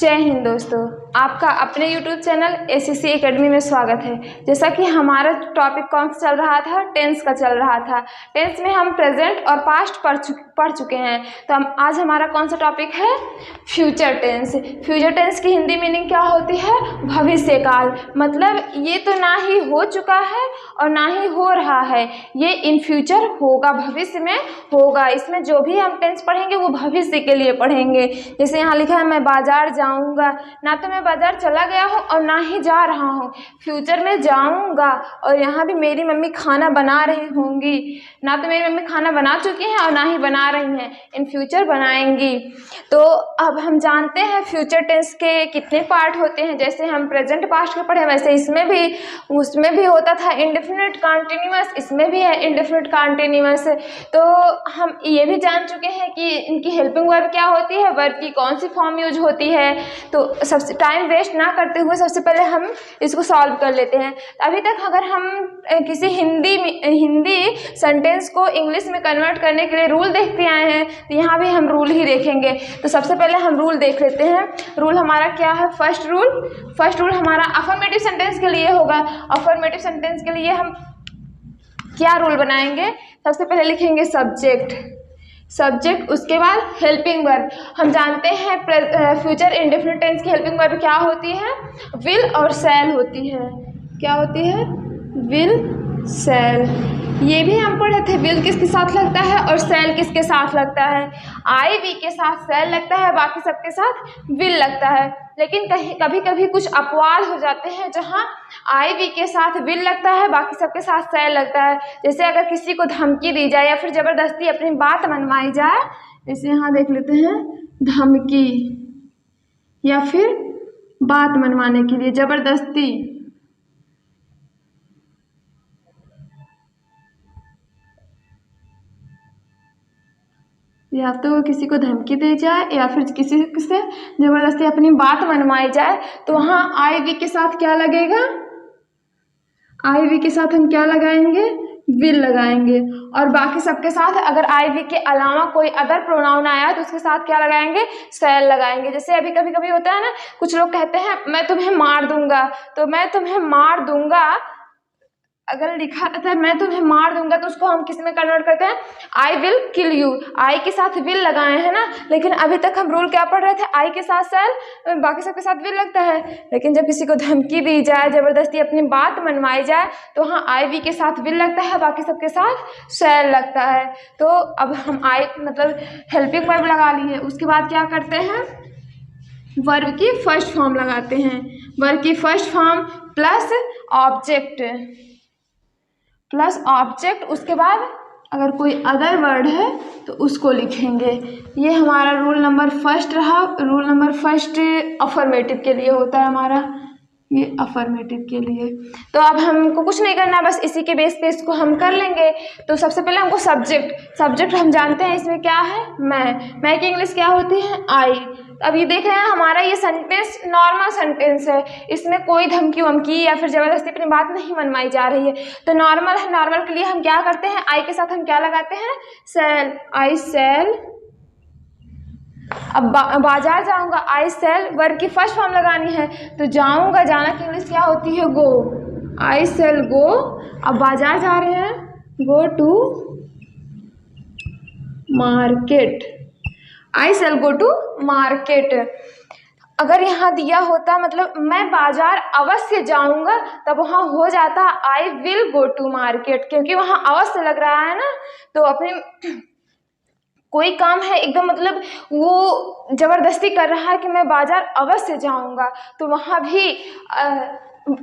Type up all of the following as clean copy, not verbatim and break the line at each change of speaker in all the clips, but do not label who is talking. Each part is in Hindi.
जय हिंद दोस्तों, आपका अपने YouTube चैनल ACC एकेडमी में स्वागत है। जैसा कि हमारा टॉपिक कौन सा चल रहा था, टेंस का चल रहा था। टेंस में हम प्रेजेंट और पास्ट पढ़ चुके हैं। तो आज हमारा कौन सा टॉपिक है, फ्यूचर टेंस। फ्यूचर टेंस की हिंदी मीनिंग क्या होती है, भविष्य काल। मतलब ये तो ना ही हो चुका है और ना ही हो रहा है, ये इन फ्यूचर होगा, भविष्य में होगा। इसमें जो भी हम टेंस पढ़ेंगे वो भविष्य के लिए पढ़ेंगे। जैसे यहाँ लिखा है मैं बाजार जाऊंगा, ना तो मैं बाजार चला गया हूँ और ना ही जा रहा हूँ, फ्यूचर में जाऊंगा। और यहाँ भी मेरी मम्मी खाना बना रही होंगी, ना तो मेरी मम्मी खाना बना चुकी हैं और ना ही बना रही हैं, इन फ्यूचर बनाएंगी। तो अब हम जानते हैं फ्यूचर टेंस के कितने पार्ट होते हैं। जैसे हम प्रेजेंट पास्ट के पढ़े वैसे उसमें भी होता था इंडेफिनिट कंटीन्यूअस, इसमें भी है इंडेफिनिट कंटीन्यूअस। तो हम ये भी जान चुके हैं कि इनकी हेल्पिंग वर्ब क्या होती है, वर्ब की कौन सी फॉर्म यूज होती है। तो सबसे टाइम वेस्ट ना करते हुए सबसे पहले हम इसको सॉल्व कर लेते हैं। अभी तक अगर हम किसी हिंदी सेंटेंस को इंग्लिश में कन्वर्ट करने के लिए रूल देखते आए हैं, तो यहाँ भी हम रूल ही देखेंगे। तो सबसे पहले हम रूल देख लेते हैं। रूल हमारा क्या है, फर्स्ट रूल हमारा अफर्मेटिव सेंटेंस के लिए होगा। अफर्मेटिव सेंटेंस के लिए हम क्या रूल बनाएंगे, सबसे पहले लिखेंगे सब्जेक्ट, उसके बाद हेल्पिंग वर्ब। हम जानते हैं फ्यूचर इंडेफिनिट टेंस की हेल्पिंग वर्ब क्या होती है, विल और शैल होती है। क्या होती है, विल शैल। ये भी हम पढ़े थे, विल किसके साथ लगता है और शैल किसके साथ लगता है। आई वी के साथ शैल लगता है, बाकी सबके साथ विल लगता है। लेकिन कभी कभी कुछ अपवाद हो जाते हैं जहाँ आई वी के साथ विल लगता है, बाकी सबके साथ शैल लगता है। जैसे अगर किसी को धमकी दी जाए या फिर ज़बरदस्ती अपनी बात मनवाई जाए, जैसे यहाँ देख लेते हैं, धमकी या फिर बात मनवाने के लिए ज़बरदस्ती। या तो किसी को धमकी दी जाए या फिर किसी से ज़बरदस्ती अपनी बात मनवाई जाए, तो वहाँ आई वी के साथ क्या लगेगा, आई वी के साथ हम क्या लगाएंगे, विल लगाएंगे। और बाकी सबके साथ अगर आई वी के अलावा कोई अदर प्रोनाउन आया तो उसके साथ क्या लगाएंगे, शैल लगाएंगे। जैसे अभी कभी होता है ना, कुछ लोग कहते हैं मैं तुम्हें मार दूंगा, तो मैं तुम्हें मार दूंगा अगर लिखा रहता है मैं तुम्हें मार दूंगा, तो उसको हम किस में कन्वर्ट करते हैं, आई विल किल यू। आई के साथ विल लगाए हैं ना, लेकिन अभी तक हम रूल क्या पढ़ रहे थे, आई के साथ शैल, बाकी सबके साथ विल लगता है। लेकिन जब किसी को धमकी दी जाए, ज़बरदस्ती अपनी बात मनवाई जाए, तो हाँ आई वी के साथ विल लगता है, बाकी सबके साथ शैल लगता है। तो अब हम आई मतलब हेल्पिंग वर्ब लगा लिए, उसके बाद क्या करते हैं, वर्ब की फर्स्ट फॉर्म लगाते हैं। वर्ब की फर्स्ट फॉर्म प्लस ऑब्जेक्ट, उसके बाद अगर कोई अदर वर्ड है तो उसको लिखेंगे। ये हमारा रूल नंबर फर्स्ट रहा। रूल नंबर फर्स्ट अफर्मेटिव के लिए होता है हमारा, ये अफर्मेटिव के लिए। तो अब हमको कुछ नहीं करना, बस इसी के बेस पे इसको हम कर लेंगे। तो सबसे पहले हमको सब्जेक्ट हम जानते हैं इसमें क्या है, मैं की इंग्लिश क्या होती है, आई। अब ये देख रहे हैं हमारा ये सेंटेंस नॉर्मल सेंटेंस है, इसमें कोई धमकी वमकी या फिर ज़बरदस्ती अपनी बात नहीं मनवाई जा रही है। तो नॉर्मल है, नॉर्मल के लिए हम क्या करते हैं, आई के साथ हम क्या लगाते हैं, शैल, आई शैल। अब बाजार जाऊंगा, आई शैल, वर्ब की फर्स्ट फॉर्म लगानी है, तो जाऊंगा, जाना की इंग्लिश क्या होती है, गो, आई शैल गो। अब बाजार जा रहे हैं, go to market, I shall go to market. अगर यहाँ दिया होता मतलब मैं बाजार अवश्य जाऊंगा, तब वहाँ हो जाता I will go to market, क्योंकि वहाँ अवश्य लग रहा है ना। तो अपने कोई काम है एकदम मतलब वो ज़बरदस्ती कर रहा है कि मैं बाजार अवश्य जाऊंगा, तो वहाँ भी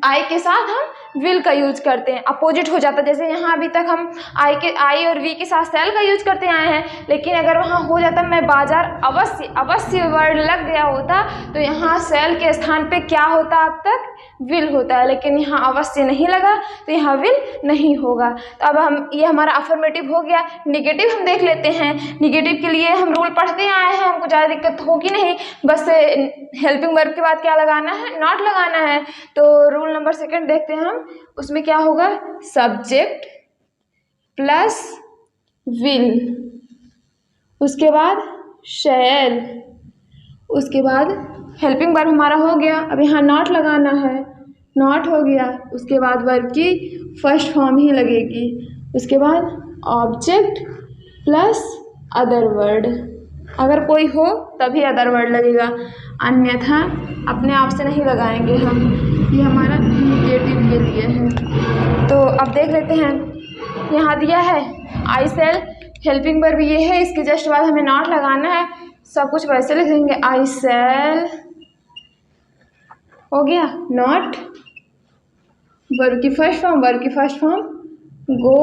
आई के साथ हम विल का यूज करते हैं, अपोजिट हो जाता है। जैसे यहाँ अभी तक हम आई और वी के साथ शैल का यूज करते आए हैं, लेकिन अगर वहाँ हो जाता मैं बाजार अवश्य वर्ड लग गया होता, तो यहाँ शैल के स्थान पे क्या होता, अब तक विल होता है। लेकिन यहाँ अवश्य नहीं लगा तो यहाँ विल नहीं होगा। तो अब ये हमारा अफर्मेटिव हो गया। निगेटिव हम देख लेते हैं। निगेटिव के लिए हम रूल पढ़ते आए हैं, हमको ज़्यादा दिक्कत होगी नहीं, बस हेल्पिंग वर्ब के बाद क्या लगाना है, नॉट लगाना है। तो रूल नंबर सेकंड देखते हैं हम, उसमें क्या होगा, सब्जेक्ट प्लस विल, उसके बाद शैल, उसके बाद हेल्पिंग वर्ब हमारा हो गया। अब यहाँ नॉट लगाना है, नॉट हो गया। उसके बाद वर्ब की फर्स्ट फॉर्म ही लगेगी। उसके बाद ऑब्जेक्ट प्लस अदर वर्ड, अगर कोई हो तभी अदर वर्ड लगेगा, अन्यथा अपने आप से नहीं लगाएंगे हम। ये हमारा निगेटिव के लिए है। तो अब देख लेते हैं, यहाँ दिया है आई सेल, हेल्पिंग वर्ब ये है, इसके जस्ट बाद हमें नॉट लगाना है। सब कुछ वैसे लिखेंगे, आई सेल हो गया, नॉट वर्ब की फर्स्ट फॉर्म, वर्ब की फर्स्ट फॉर्म गो,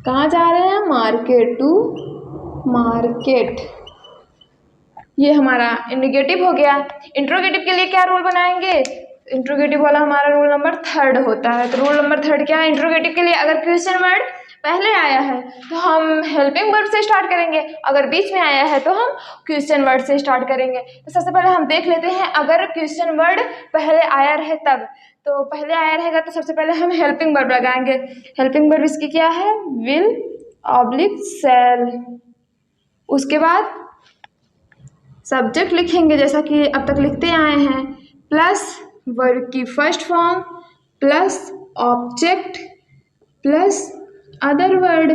कहाँ जा रहे हैं, मार्केट, टू मार्केट। ये हमारा निगेटिव हो गया। इंट्रोगेटिव के लिए क्या रूल बनाएंगे, इंट्रोगेटिव वाला हमारा रूल नंबर 3 होता है। तो रूल नंबर 3 क्या है, इंट्रोगेटिव के लिए अगर क्वेश्चन वर्ड पहले आया है तो हम हेल्पिंग वर्ब से स्टार्ट करेंगे, अगर बीच में आया है तो हम क्वेश्चन वर्ड से स्टार्ट करेंगे। तो सबसे पहले हम देख लेते हैं, अगर क्वेश्चन वर्ड पहले आया रहे तब, तो पहले आया रहेगा तो सबसे पहले हम हेल्पिंग वर्ब लगाएंगे। हेल्पिंग वर्ब इसकी क्या है, विल ऑब्लिक सेल। उसके बाद सब्जेक्ट लिखेंगे जैसा कि अब तक लिखते आए हैं, प्लस वर्ब की first form plus object plus other word.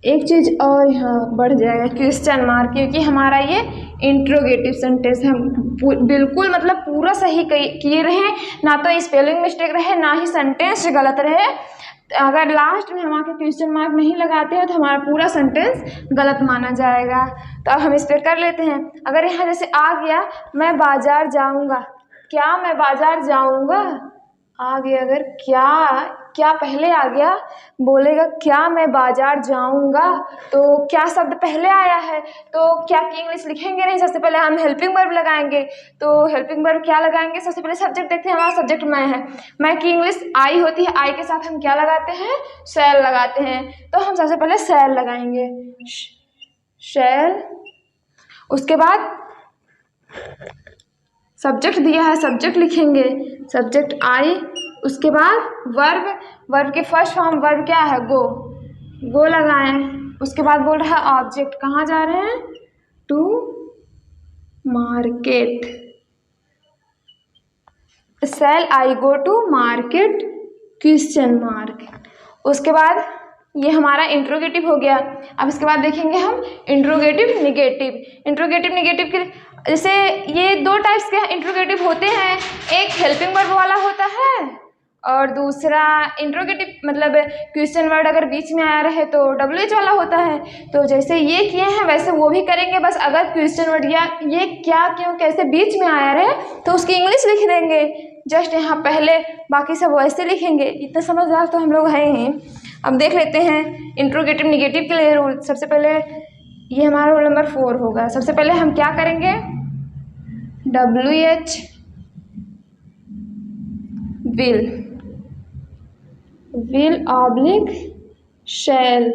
एक चीज़ और यहाँ बढ़ जाएगा, क्वेश्चन मार्क, क्योंकि हमारा ये इंट्रोगेटिव सेंटेंस है। बिल्कुल मतलब पूरा सही किए रहे, ना तो स्पेलिंग मिस्टेक रहे ना ही सेंटेंस गलत रहे। अगर लास्ट में हम आके क्वेश्चन मार्क नहीं लगाते हैं तो हमारा पूरा सेंटेंस गलत माना जाएगा। तो अब हम इस पर कर लेते हैं। अगर यहाँ जैसे आ गया, मैं बाजार जाऊँगा, क्या मैं बाजार जाऊँगा, आ गया। अगर क्या पहले आ गया, बोलेगा क्या मैं बाजार जाऊँगा, तो क्या शब्द पहले आया है तो क्या की इंग्लिश लिखेंगे नहीं, सबसे पहले हम हेल्पिंग वर्ब लगाएंगे। तो हेल्पिंग वर्ब क्या लगाएंगे, सबसे पहले सब्जेक्ट देखते हैं, हमारा सब्जेक्ट मैं है, मैं की इंग्लिश आई होती है, आई के साथ हम क्या लगाते हैं, शैल लगाते हैं। तो हम सबसे पहले शैल लगाएंगे, शैल। उसके बाद सब्जेक्ट दिया है, सब्जेक्ट लिखेंगे, सब्जेक्ट आई। उसके बाद वर्ब की फर्स्ट फॉर्म वर्ब क्या है, गो लगाएं। उसके बाद बोल रहा है ऑब्जेक्ट, कहाँ जा रहे हैं, to market, shall I go to market, question mark. उसके बाद ये हमारा इंट्रोगेटिव हो गया। अब इसके बाद देखेंगे हम इंट्रोगेटिव निगेटिव। इंट्रोगेटिव निगेटिव के जैसे ये 2 टाइप्स के इंट्रोगेटिव होते हैं, एक हेल्पिंग वर्ब वाला होता है और दूसरा इंट्रोगेटिव मतलब क्वेश्चन वर्ड अगर बीच में आया रहे तो WH वाला होता है। तो जैसे ये किए हैं वैसे वो भी करेंगे, बस अगर क्वेश्चन वर्ड या ये क्या क्यों कैसे बीच में आया रहे तो उसकी इंग्लिश लिख देंगे जस्ट यहाँ पहले, बाकी सब वैसे लिखेंगे। इतना समझदार तो हम लोग हैं ही। अब देख लेते हैं इंट्रोगेटिव निगेटिव के लिए रूल। सबसे पहले ये हमारा रूल नंबर 4 होगा। सबसे पहले हम क्या करेंगे, WH will oblique shall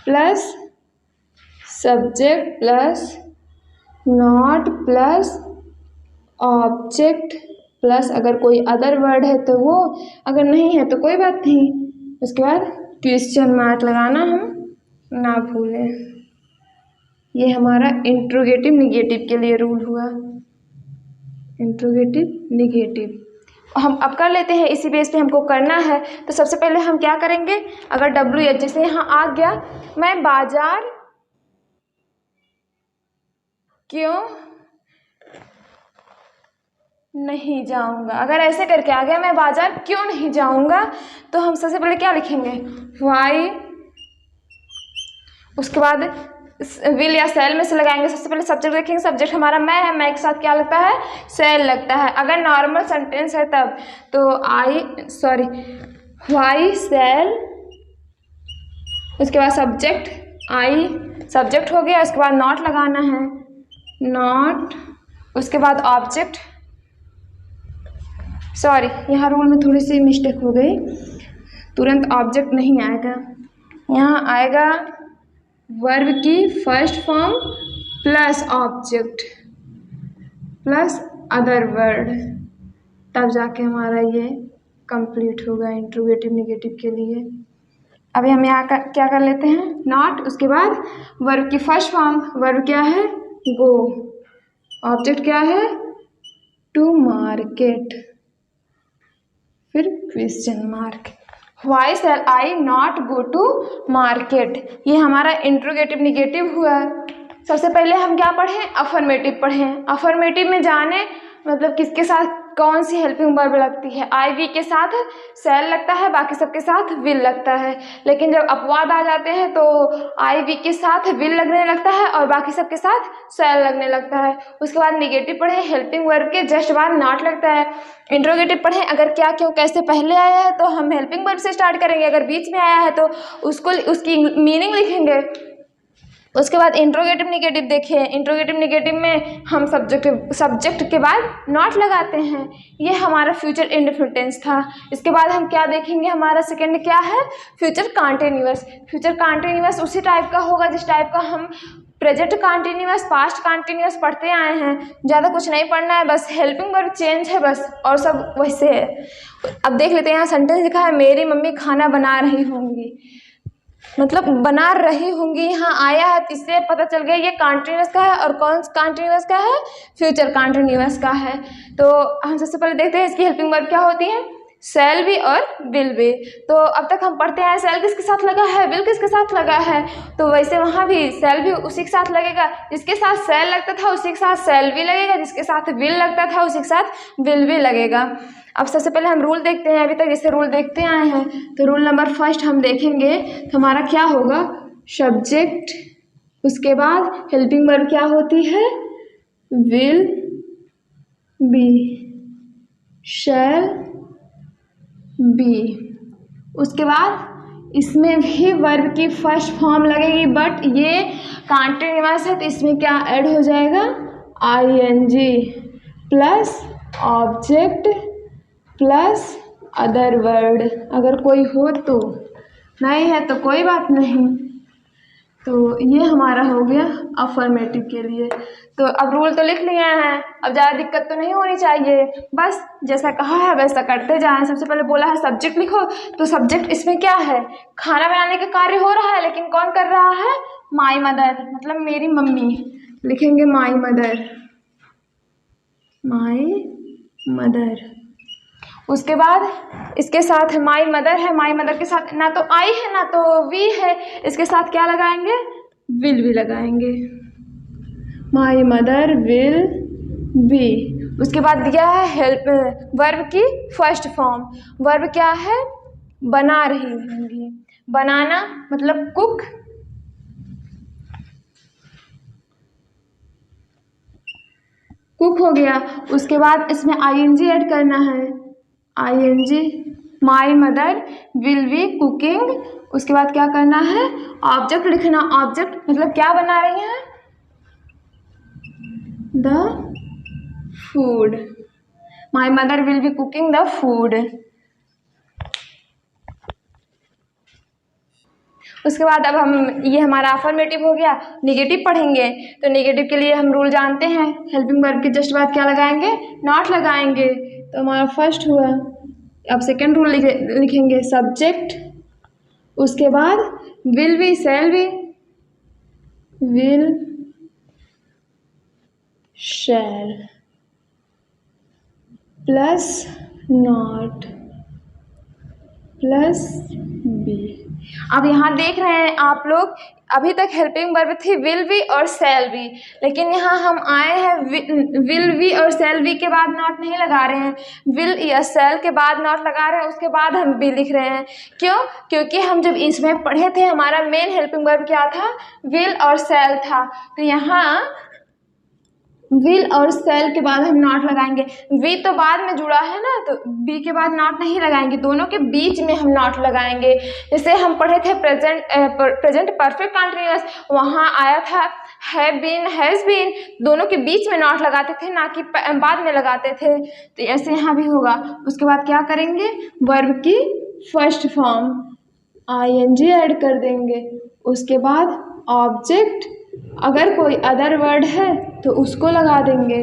plus subject plus not plus object plus अगर कोई अदर वर्ड है तो वो, अगर नहीं है तो कोई बात नहीं। उसके बाद क्वेश्चन मार्क लगाना हम ना भूलें। ये हमारा इंट्रोगेटिव निगेटिव के लिए रूल हुआ, इंट्रोगेटिव निगेटिव। हम अब कर लेते हैं, इसी बेस पे हमको करना है। तो सबसे पहले हम क्या करेंगे, अगर WH जैसे यहाँ आ गया, मैं बाजार क्यों नहीं जाऊंगा, अगर ऐसे करके आ गया मैं बाजार क्यों नहीं जाऊंगा, तो हम सबसे पहले क्या लिखेंगे, वाई। उसके बाद विल या सेल में से लगाएंगे। सबसे पहले सब्जेक्ट लिखेंगे, सब्जेक्ट हमारा मैं है, मैं के साथ क्या लगता है, सेल लगता है। अगर नॉर्मल सेंटेंस है तब तो वाई सेल। उसके बाद सब्जेक्ट आई, सब्जेक्ट हो गया। उसके बाद नॉट लगाना है, नॉट। उसके बाद ऑब्जेक्ट, सॉरी यहाँ रूल में थोड़ी सी मिस्टेक हो गई, तुरंत ऑब्जेक्ट नहीं आएगा, यहाँ आएगा वर्ब की first form plus object plus other word, तब जाके हमारा ये कंप्लीट होगा इंट्रोगेटिव निगेटिव के लिए। अभी हम यहाँ क्या कर लेते हैं, नॉट। उसके बाद वर्ब की फर्स्ट फॉर्म, वर्ब क्या है, गो, ऑब्जेक्ट क्या है? टू मार्केट, फिर question mark. Why shall I not go to market, ये हमारा इंट्रोगेटिव निगेटिव हुआ। सबसे पहले हम क्या पढ़ें? अफर्मेटिव पढ़ें। अफर्मेटिव में जाने मतलब किसके साथ कौन सी हेल्पिंग वर्ब लगती है? आई वी के साथ शैल लगता है, बाकी सबके साथ विल लगता है। लेकिन जब अपवाद आ जाते हैं तो आई वी के साथ विल लगने लगता है और बाकी सबके साथ शैल लगने लगता है। उसके बाद निगेटिव पढ़े, हेल्पिंग वर्ब के जस्ट बाद नॉट लगता है। इंट्रोगेटिव पढ़ें, अगर क्या क्यों कैसे पहले आया है तो हम हेल्पिंग वर्ब से स्टार्ट करेंगे, अगर बीच में आया है तो उसकी मीनिंग लिखेंगे। उसके बाद इंट्रोगेटिव निगेटिव देखिए, इंट्रोगेटिव निगेटिव में हम सब्जेक्ट के बाद नॉट लगाते हैं, ये हमारा फ्यूचर इंडेफिनिट टेंस था। इसके बाद हम क्या देखेंगे? हमारा सेकंड क्या है? Future continuous. फ्यूचर कॉन्टिन्यूअस उसी टाइप का होगा जिस टाइप का हम प्रेजेंट कॉन्टिन्यूअस, पास्ट कॉन्टिन्यूअस पढ़ते आए हैं। ज़्यादा कुछ नहीं पढ़ना है, बस हेल्पिंग वर्ब चेंज है बस, और सब वैसे है। अब देख लेते हैं, यहाँ सेंटेंस लिखा है मेरी मम्मी खाना बना रही होंगी, मतलब बना रही होंगी यहाँ आया है, तो इससे पता चल गया ये कॉन्टिन्यूअस का है। और कौन कॉन्टिन्यूअस का है? फ्यूचर कॉन्टिन्यूअस का है। तो हम सबसे पहले देखते हैं इसकी हेल्पिंग वर्ब क्या होती है, शैल बी और विल बी। तो अब तक हम पढ़ते हैं शैल किसके साथ लगा है, विल किसके साथ लगा है, तो वैसे वहाँ भी शैल भी उसी के साथ लगेगा, जिसके साथ शैल लगता था उसी के साथ शैल भी लगेगा, जिसके साथ विल लगता था उसी के साथ विल भी लगेगा। अब सबसे पहले हम रूल देखते हैं, अभी तक जैसे रूल देखते आए हैं, तो रूल नंबर फर्स्ट हम देखेंगे तो हमारा क्या होगा? सब्जेक्ट, उसके बाद हेल्पिंग वर्ब क्या होती है? Will be, shall B. उसके बाद इसमें भी वर्ब की फर्स्ट फॉर्म लगेगी, बट ये कॉन्टिन्यूअस है तो इसमें क्या ऐड हो जाएगा? ING plus object plus other word, अगर कोई हो तो, नहीं है तो कोई बात नहीं। तो ये हमारा हो गया अफर्मेटिव के लिए। तो अब रूल तो लिख लिए हैं, अब ज़्यादा दिक्कत तो नहीं होनी चाहिए, बस जैसा कहा है वैसा करते जाएं। सबसे पहले बोला है सब्जेक्ट लिखो, तो सब्जेक्ट इसमें क्या है? खाना बनाने का कार्य हो रहा है, लेकिन कौन कर रहा है? माई मदर, मतलब मेरी मम्मी। लिखेंगे माई मदर, माई मदर। उसके बाद इसके साथ माई मदर है, माई मदर के साथ ना तो आई है ना तो वी है, इसके साथ क्या लगाएंगे? विल भी लगाएंगे, माई मदर विल बी। उसके बाद दिया है हेल्प वर्ब की फर्स्ट फॉर्म, वर्ब क्या है? बना रही होंगी, बनाना मतलब कुक, कुक हो गया। उसके बाद इसमें ING ऐड करना है, ING, my mother will be cooking. उसके बाद क्या करना है? ऑब्जेक्ट लिखना, ऑब्जेक्ट मतलब क्या बना रही हैं? The food, my mother will be cooking the food. उसके बाद अब हम, ये हमारा अफर्मेटिव हो गया। निगेटिव पढ़ेंगे, तो निगेटिव के लिए हम रूल जानते हैं, हेल्पिंग वर्ब के जस्ट बाद क्या लगाएंगे? नॉट लगाएंगे। तो हमारा फर्स्ट हुआ। अब सेकेंड रूल लिखेंगे, सब्जेक्ट, उसके बाद will be, shall be, will shall plus not plus be. अब यहाँ देख रहे हैं आप लोग, अभी तक हेल्पिंग वर्ब थी विल बी और शैल बी, लेकिन यहाँ हम आए हैं विल बी और शैल बी के बाद नॉट नहीं लगा रहे हैं, विल या शैल के बाद नॉट लगा रहे हैं, उसके बाद हम बी लिख रहे हैं। क्यों? क्योंकि हम जब इसमें पढ़े थे हमारा मेन हेल्पिंग वर्ब क्या था? विल और शैल था, तो यहाँ विल और शैल के बाद हम नॉट लगाएंगे। वी तो बाद में जुड़ा है ना, तो बी के बाद नॉट नहीं लगाएंगे, दोनों के बीच में हम नॉट लगाएंगे। जैसे हम पढ़े थे प्रेजेंट परफेक्ट कॉन्टिन्यूअस, वहाँ आया था हैव बीन, हैज़ बीन, दोनों के बीच में नॉट लगाते थे, ना कि बाद में लगाते थे। तो ऐसे यहाँ भी होगा। उसके बाद क्या करेंगे? वर्ब की फर्स्ट फॉर्म ING ऐड कर देंगे। उसके बाद ऑब्जेक्ट, अगर कोई अदर वर्ड है तो उसको लगा देंगे।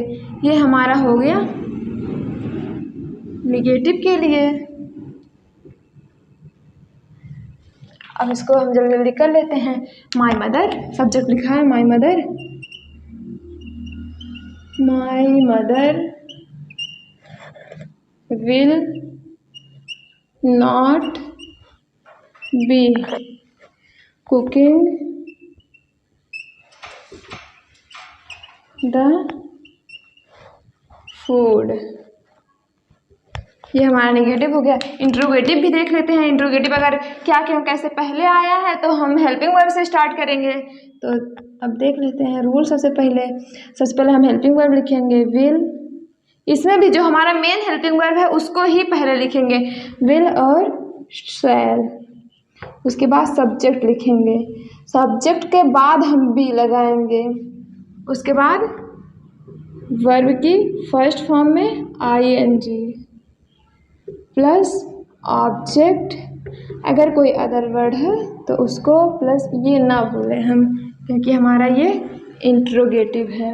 ये हमारा हो गया निगेटिव के लिए। अब इसको हम जल्दी जल्दी कर लेते हैं। माई मदर, सब्जेक्ट लिखा है my mother My mother will not be cooking the food। ये हमारा नेगेटिव हो गया। इंट्रोगेटिव भी देख लेते हैं। इंट्रोगेटिव अगर क्या क्यों कैसे पहले आया है तो हम हेल्पिंग वर्ब से स्टार्ट करेंगे। तो अब देख लेते हैं रूल। सबसे पहले हम हेल्पिंग वर्ब लिखेंगे विल। इसमें भी जो हमारा मेन हेल्पिंग वर्ब है उसको ही पहले लिखेंगे, विल और शैल। उसके बाद सब्जेक्ट लिखेंगे, सब्जेक्ट के बाद हम बी लगाएंगे। उसके बाद वर्ब की फर्स्ट फॉर्म में ING प्लस ऑब्जेक्ट। अगर कोई अदर वर्ड है तो उसको प्लस ये ना भूलें हम, क्योंकि हमारा ये इंट्रोगेटिव है।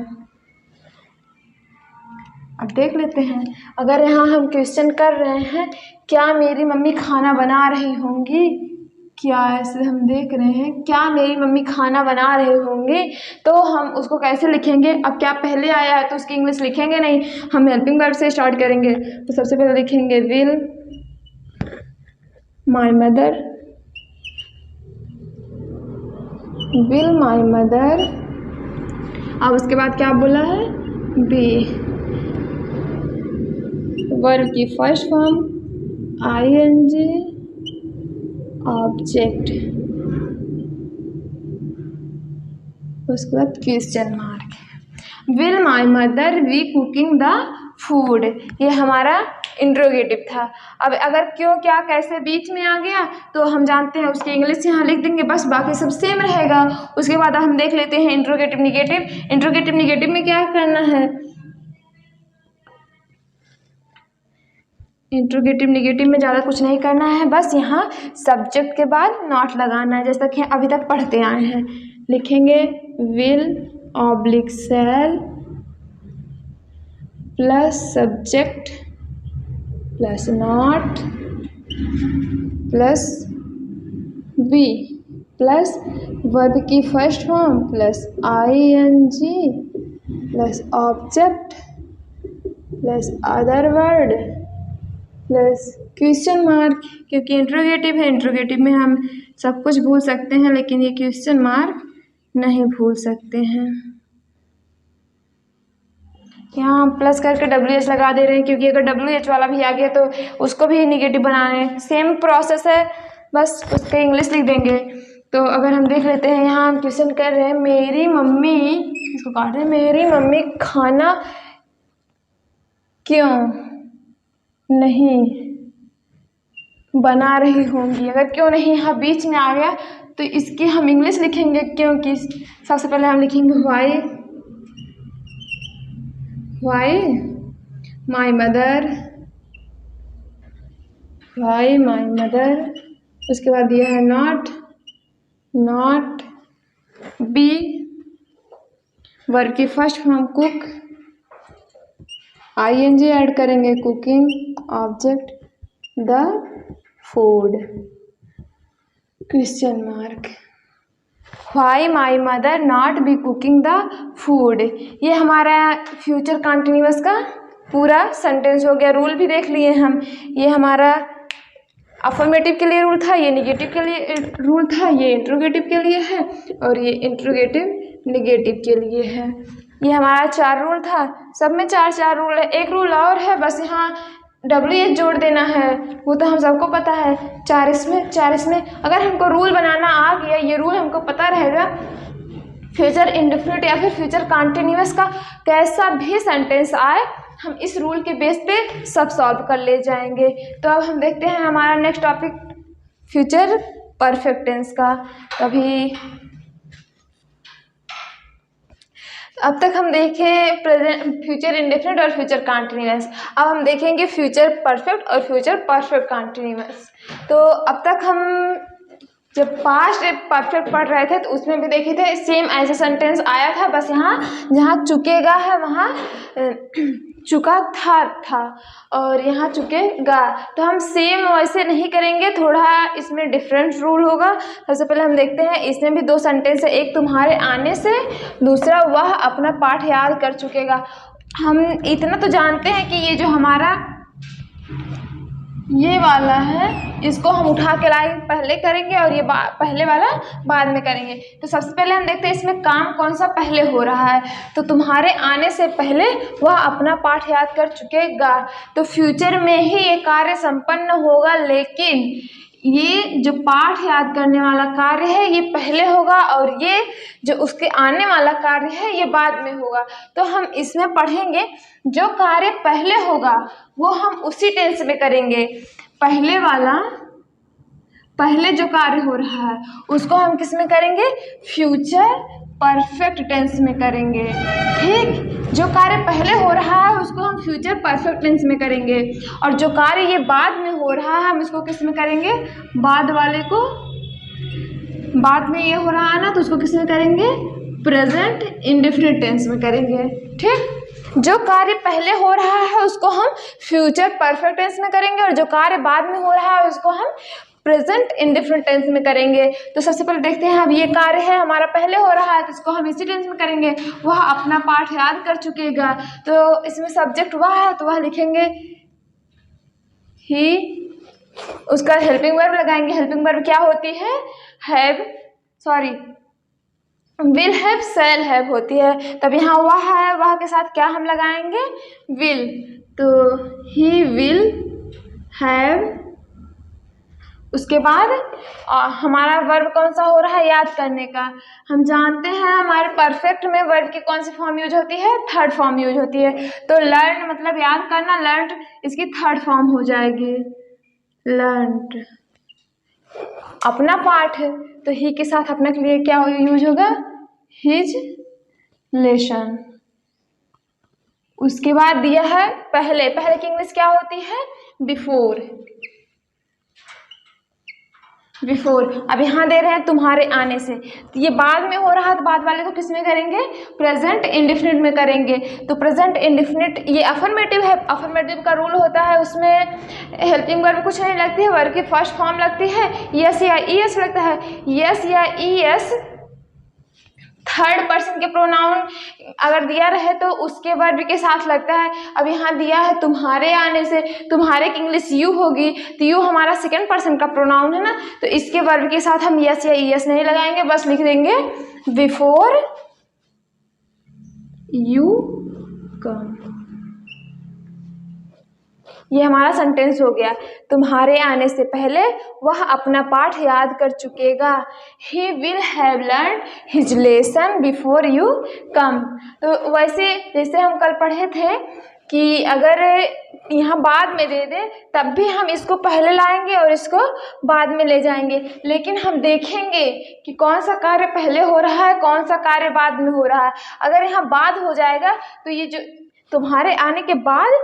अब देख लेते हैं, अगर यहाँ हम क्वेश्चन कर रहे हैं क्या मेरी मम्मी खाना बना रही होंगी, क्या ऐसे हम देख रहे हैं क्या मेरी मम्मी खाना बना रहे होंगे, तो हम उसको कैसे लिखेंगे। अब क्या पहले आया है तो उसकी इंग्लिश लिखेंगे नहीं, हम हेल्पिंग वर्ब से स्टार्ट करेंगे। तो सबसे पहले लिखेंगे will my mother, will my mother. अब उसके बाद क्या बोला है, बी। वर्ब की फर्स्ट फॉर्म ING ऑब्जेक्ट, उसके बाद question mark. Will my mother be cooking the food, ये हमारा इंट्रोगेटिव था। अब अगर क्यों क्या कैसे बीच में आ गया तो हम जानते हैं उसकी इंग्लिश यहाँ लिख देंगे, बस बाकी सब सेम रहेगा। उसके बाद हम देख लेते हैं इंट्रोगेटिव निगेटिव। इंट्रोगेटिव निगेटिव में क्या करना है, इंट्रोगेटिव निगेटिव में ज़्यादा कुछ नहीं करना है, बस यहाँ सब्जेक्ट के बाद नॉट लगाना है, जैसा कि अभी तक पढ़ते आए हैं। लिखेंगे will oblique shall plus subject plus not plus be plus verb की first form plus ING plus object plus other word plus question mark. क्योंकि इंट्रोगेटिव है, इंट्रोगेटिव में हम सब कुछ भूल सकते हैं लेकिन ये क्वेश्चन मार्क नहीं भूल सकते हैं। यहाँ हम प्लस करके WH लगा दे रहे हैं, क्योंकि अगर WH वाला भी आ गया तो उसको भी निगेटिव बनाना है। सेम प्रोसेस है, बस उसका इंग्लिश लिख देंगे। तो अगर हम देख लेते हैं, यहाँ हम क्वेश्चन कर रहे हैं मेरी मम्मी, इसको काट रहे हैं, मेरी मम्मी खाना क्यों नहीं बना रही होंगी। अगर क्यों नहीं यहाँ बीच में आ गया तो इसकी हम इंग्लिश लिखेंगे क्योंकि। सबसे पहले हम लिखेंगे why my mother, why my mother. उसके बाद दिया है नॉट बी, वर्ब की first form cook, ING add करेंगे cooking, object the food, question mark. Why my mother not be cooking the food, ये हमारा फ्यूचर कंटिन्यूअस का पूरा सेंटेंस हो गया। रूल भी देख लिए हम, ये हमारा अफर्मेटिव के लिए रूल था, ये निगेटिव के लिए रूल था, ये इंट्रोगेटिव के लिए है और ये इंट्रोगेटिव निगेटिव के लिए है। ये हमारा 4 रूल था, सब में 4 रूल है। एक रूल और है, बस यहाँ WH जोड़ देना है, वो तो हम सबको पता है। 4 इसमें अगर हमको रूल बनाना आ गया, ये रूल हमको पता रहेगा, फ्यूचर इंडेफिनिट या फिर फ्यूचर कंटिन्यूअस का कैसा भी सेंटेंस आए हम इस रूल के बेस पे सब सॉल्व कर ले जाएंगे। तो अब हम देखते हैं हमारा next topic future perfect tense का। अभी अब तक हम देखें प्रेजेंट, फ्यूचर इंडेफिनिट और फ्यूचर कंटिन्यूअस। अब हम देखेंगे फ्यूचर परफेक्ट और फ्यूचर परफेक्ट कंटिन्यूअस। तो अब तक हम जब पास्ट परफेक्ट पढ़ रहे थे तो उसमें भी देखे थे सेम ऐसा सेंटेंस आया था, बस यहाँ जहाँ चुकेगा है वहाँ चुका था और यहाँ चुकेगा। तो हम सेम वैसे नहीं करेंगे, थोड़ा इसमें डिफरेंट रूल होगा। सबसे पहले हम देखते हैं, इसमें भी 2 सेंटेंस है, एक तुम्हारे आने से, दूसरा वह अपना पाठ याद कर चुकेगा। हम इतना तो जानते हैं कि ये जो हमारा ये वाला है इसको हम उठा के लाएंगे, पहले करेंगे और ये पहले वाला बाद में करेंगे। तो सबसे पहले हम देखते हैं इसमें काम कौन सा पहले हो रहा है। तो तुम्हारे आने से पहले वह अपना पाठ याद कर चुकेगा। तो फ्यूचर में ही ये कार्य संपन्न होगा, लेकिन ये जो पाठ याद करने वाला कार्य है ये पहले होगा और ये जो उसके आने वाला कार्य है ये बाद में होगा। तो हम इसमें पढ़ेंगे जो कार्य पहले होगा वो हम उसी टेंस में करेंगे। पहले वाला, पहले जो कार्य हो रहा है उसको हम किस में करेंगे? फ्यूचर परफेक्ट टेंस में करेंगे। ठीक, जो कार्य पहले हो रहा है उसको हम फ्यूचर परफेक्ट टेंस में करेंगे और जो कार्य ये बाद में हो रहा है हम इसको किस में करेंगे? बाद वाले को, बाद में ये हो रहा है ना तो उसको किस में करेंगे? प्रेजेंट इंडेफिनिट टेंस में करेंगे। ठीक, जो कार्य पहले हो रहा है उसको हम फ्यूचर परफेक्ट टेंस में करेंगे और जो कार्य बाद में हो रहा है उसको हम प्रेजेंट इंडेफिनिट टेंस में करेंगे। तो सबसे पहले देखते हैं, अब ये कार्य है हमारा पहले हो रहा है तो इसको हम इसी टेंस में करेंगे। वह अपना पाठ याद कर चुकेगा, तो इसमें सब्जेक्ट वह है तो वह लिखेंगे ही, उसका हेल्पिंग वर्ब लगाएंगे। हेल्पिंग वर्ब क्या होती है? Have, sorry will have, shall have होती है। तब यहाँ वह है, वह के साथ क्या हम लगाएंगे? विल। तो ही विल हैव, उसके बाद हमारा वर्ब कौन सा हो रहा है? याद करने का। हम जानते हैं हमारे परफेक्ट में वर्ब की कौन सी फॉर्म यूज होती है? थर्ड फॉर्म यूज होती है। तो लर्न मतलब याद करना, लर्न इसकी थर्ड फॉर्म हो जाएगी लर्न। अपना पाठ है तो ही के साथ अपने के लिए क्या यूज होगा? His lesson. उसके बाद दिया है पहले, पहले की इंग्लिश क्या होती है? Before, before. अब यहाँ दे रहे हैं तुम्हारे आने से, तो ये बाद में हो रहा है तो बाद वाले को किस में करेंगे? प्रेजेंट इंडेफिनिट में करेंगे। तो प्रेजेंट इंडेफिनिट ये अफर्मेटिव है, अफर्मेटिव का रूल होता है उसमें हेल्पिंग वर्ब कुछ नहीं लगती है, वर्ब की फर्स्ट फॉर्म लगती है, यस या ई एस लगता है। यस या ई एस थर्ड पर्सन के प्रोनाउन अगर दिया रहे तो उसके वर्ब के साथ लगता है। अब यहाँ दिया है तुम्हारे आने से, तुम्हारे की इंग्लिश यू होगी तो यू हमारा सेकंड पर्सन का प्रोनाउन है ना, तो इसके वर्ब के साथ हम यस या ईएस नहीं लगाएंगे, बस लिख देंगे बिफोर यू कम। ये हमारा सेंटेंस हो गया। तुम्हारे आने से पहले वह अपना पाठ याद कर चुकेगा। He will have learned his lesson before you come। तो वैसे जैसे हम कल पढ़े थे कि अगर यहाँ बाद में दे दे तब भी हम इसको पहले लाएंगे और इसको बाद में ले जाएंगे, लेकिन हम देखेंगे कि कौन सा कार्य पहले हो रहा है, कौन सा कार्य बाद में हो रहा है। अगर यहाँ बाद हो जाएगा तो ये जो तुम्हारे आने के बाद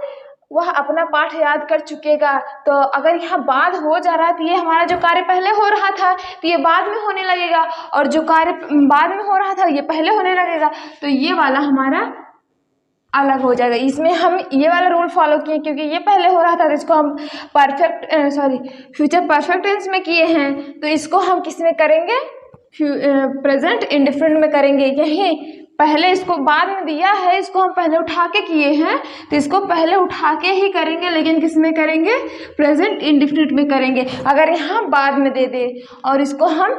वह अपना पाठ याद कर चुकेगा, तो अगर यहाँ बाद हो जा रहा है तो ये हमारा जो कार्य पहले हो रहा था तो ये बाद में होने लगेगा, और जो कार्य बाद में हो रहा था ये पहले होने लगेगा, तो ये वाला हमारा अलग हो जाएगा। इसमें हम ये वाला रूल फॉलो किए क्योंकि ये पहले हो रहा था तो इसको हम फ्यूचर परफेक्ट टेंस में किए हैं, तो इसको हम किस में करेंगे? प्रेजेंट इंडेफिनिट में करेंगे। यही पहले इसको बाद में दिया है, इसको हम पहले उठा के किए हैं तो इसको पहले उठा के ही करेंगे, लेकिन किस में करेंगे? प्रेजेंट इंडेफिनिट में करेंगे। अगर यहाँ बाद में दे दे और इसको हम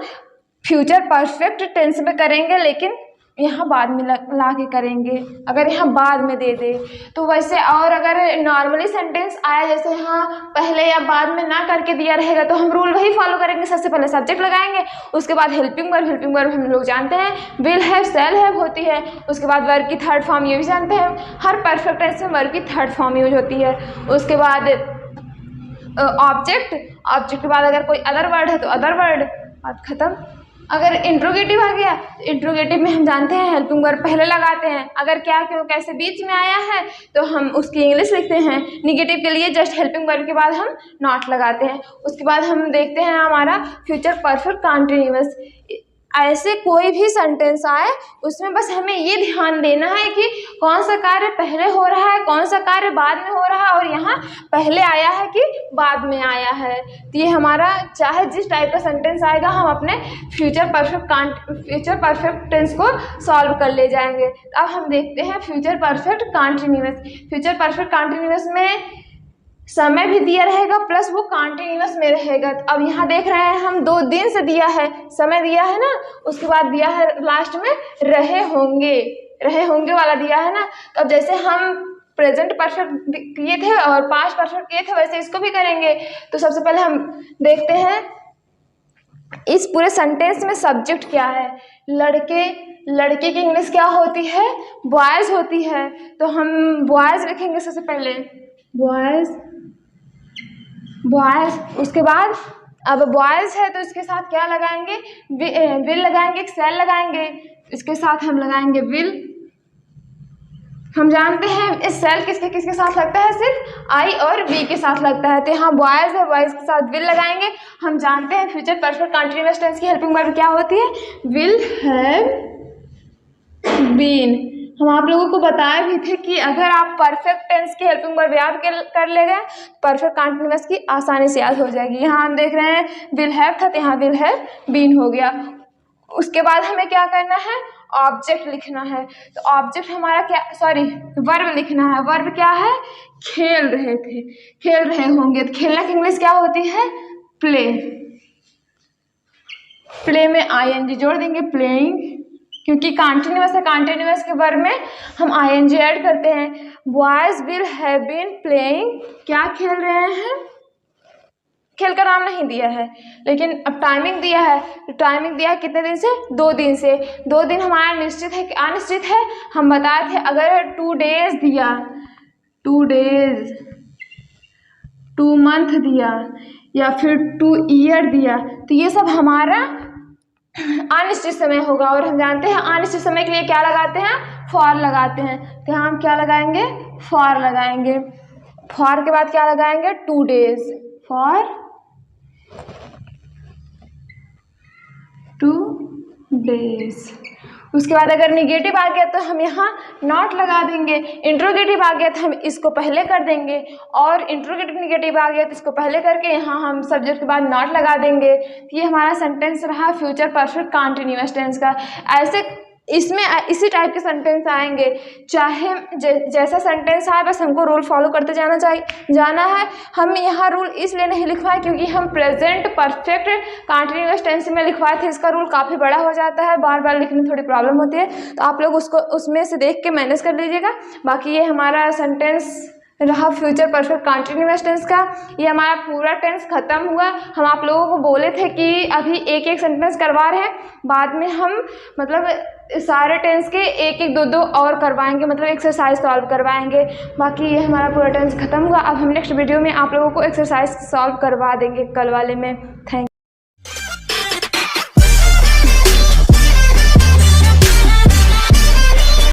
फ्यूचर परफेक्ट टेंस में करेंगे, लेकिन यहाँ बाद में ला के करेंगे अगर यहाँ बाद में दे दे तो वैसे। और अगर नॉर्मली सेंटेंस आया जैसे यहाँ पहले या बाद में ना करके दिया रहेगा तो हम रूल वही फॉलो करेंगे। सबसे पहले सब्जेक्ट लगाएंगे, उसके बाद हेल्पिंग वर्ब, हेल्पिंग वर्ब हम लोग जानते हैं विल हैव, शैल हैव होती है। उसके बाद वर्ब की थर्ड फॉर्म ये भी जानते हैं, हर परफेक्ट टेंस में वर्ब की थर्ड फॉर्म यूज होती है। उसके बाद ऑब्जेक्ट, ऑब्जेक्ट के बाद अगर कोई अदर वर्ड है तो अदर वर्ड, बात खत्म। अगर इंट्रोगेटिव आ गया तो इंट्रोगेटिव में हम जानते हैं हेल्पिंग वर्ब पहले लगाते हैं, अगर क्या क्यों कैसे बीच में आया है तो हम उसकी इंग्लिश लिखते हैं। निगेटिव के लिए जस्ट हेल्पिंग वर्ब के बाद हम नॉट लगाते हैं। उसके बाद हम देखते हैं हमारा फ्यूचर परफेक्ट कॉन्टिन्यूअस। ऐसे कोई भी सेंटेंस आए उसमें बस हमें ये ध्यान देना है कि कौन सा कार्य पहले हो रहा है, कौन सा कार्य बाद में हो रहा है, और यहाँ पहले आया है कि बाद में आया है। तो ये हमारा चाहे जिस टाइप का सेंटेंस आएगा हम अपने फ्यूचर परफेक्ट टेंस को सॉल्व कर ले जाएंगे। तो अब हम देखते हैं future perfect continuous. Future perfect continuous में समय भी दिया रहेगा प्लस वो कॉन्टिन्यूअस में रहेगा। तो अब यहाँ देख रहे हैं हम 2 दिन से दिया है, समय दिया है ना, उसके बाद दिया है लास्ट में रहे होंगे वाला दिया है ना। तो अब जैसे हम प्रेजेंट परफेक्ट किए थे और पास्ट परफेक्ट किए थे वैसे इसको भी करेंगे। तो सबसे पहले हम देखते हैं इस पूरे सेंटेंस में सब्जेक्ट क्या है। लड़के की इंग्लिश क्या होती है, बॉयज़ होती है। तो हम बॉयज़ लिखेंगे सबसे पहले, बॉयज़। उसके बाद अब बॉयज़ है तो इसके साथ क्या लगाएंगे, विल लगाएंगे, एक सेल लगाएंगे, इसके साथ हम लगाएंगे विल। हम जानते हैं इस सेल किसके साथ लगता है, सिर्फ आई और वी के साथ लगता है। तो यहाँ बॉयज़ है, बॉयज़ के साथ विल लगाएंगे। हम जानते हैं फ्यूचर परफेक्ट कॉन्टिन्यूअस टेंस की हेल्पिंग वर्ब क्या होती है, विल हैव बीन। हम आप लोगों को बताए भी थे कि अगर आप परफेक्ट टेंस की हेल्पिंग वर्ब याद कर ले गए परफेक्ट कॉन्टिन्यूअस की आसानी से याद हो जाएगी। यहाँ हम देख रहे हैं विल हैव था तो यहाँ विल हैव बीन हो गया। उसके बाद हमें क्या करना है, ऑब्जेक्ट लिखना है। तो ऑब्जेक्ट हमारा क्या, वर्ब लिखना है। वर्ब क्या है, खेल रहे होंगे। तो खेलना की इंग्लिश क्या होती है, प्ले में ING जोड़ देंगे, प्लेइंग, क्योंकि कॉन्टिन्यूअस है, कॉन्टिन्यूअस के वर्ब में हम ING ऐड करते हैं। Boys will have been playing, क्या खेल रहे हैं, खेल का नाम नहीं दिया है लेकिन अब टाइमिंग दिया है। तो टाइमिंग दिया है कितने दिन से, 2 दिन से। 2 दिन हमारा निश्चित है कि अनिश्चित है, हम बताए थे। अगर 2 डेज दिया, 2 डेज, 2 मंथ दिया या फिर 2 ईयर दिया तो ये सब हमारा अनिश्चित समय होगा। और हम जानते हैं अनिश्चित समय के लिए क्या लगाते हैं, फॉर लगाते हैं। तो यहाँ हम क्या लगाएंगे, फॉर लगाएंगे। फॉर के बाद क्या लगाएंगे, 2 डेज, फॉर 2 डेज। उसके बाद अगर निगेटिव आ गया तो हम यहाँ नॉट लगा देंगे। इंट्रोगेटिव आ गया तो हम इसको पहले कर देंगे, और इंट्रोगेटिव निगेटिव आ गया तो इसको पहले करके यहाँ हम सब्जेक्ट के बाद नॉट लगा देंगे। तो ये हमारा सेंटेंस रहा फ्यूचर परफेक्ट कॉन्टिन्यूअस टेंस का। ऐसे इसमें इसी टाइप के सेंटेंस आएंगे, चाहे जैसा सेंटेंस आए बस हमको रूल फॉलो करते जाना है। हम यहाँ रूल इसलिए नहीं लिखवाए क्योंकि हम प्रेजेंट परफेक्ट कॉन्टिन्यूअस टेंस में लिखवाए थे। इसका रूल काफ़ी बड़ा हो जाता है, बार बार लिखने में थोड़ी प्रॉब्लम होती है, तो आप लोग उसमें से देख के मैनेज कर लीजिएगा। बाकी ये हमारा सेंटेंस रहा फ्यूचर परफेक्ट कॉन्टिन्यूअस टेंस का। ये हमारा पूरा टेंस खत्म हुआ। हम आप लोगों को बोले थे कि अभी एक सेंटेंस करवा रहे हैं, बाद में हम मतलब सारे टेंस के 1-1, 2-2 और करवाएंगे, मतलब एक्सरसाइज सॉल्व करवाएंगे। बाकी ये हमारा पूरा टेंस खत्म हुआ। अब हम नेक्स्ट वीडियो में आप लोगों को एक्सरसाइज सॉल्व करवा देंगे कल वाले में। थैंक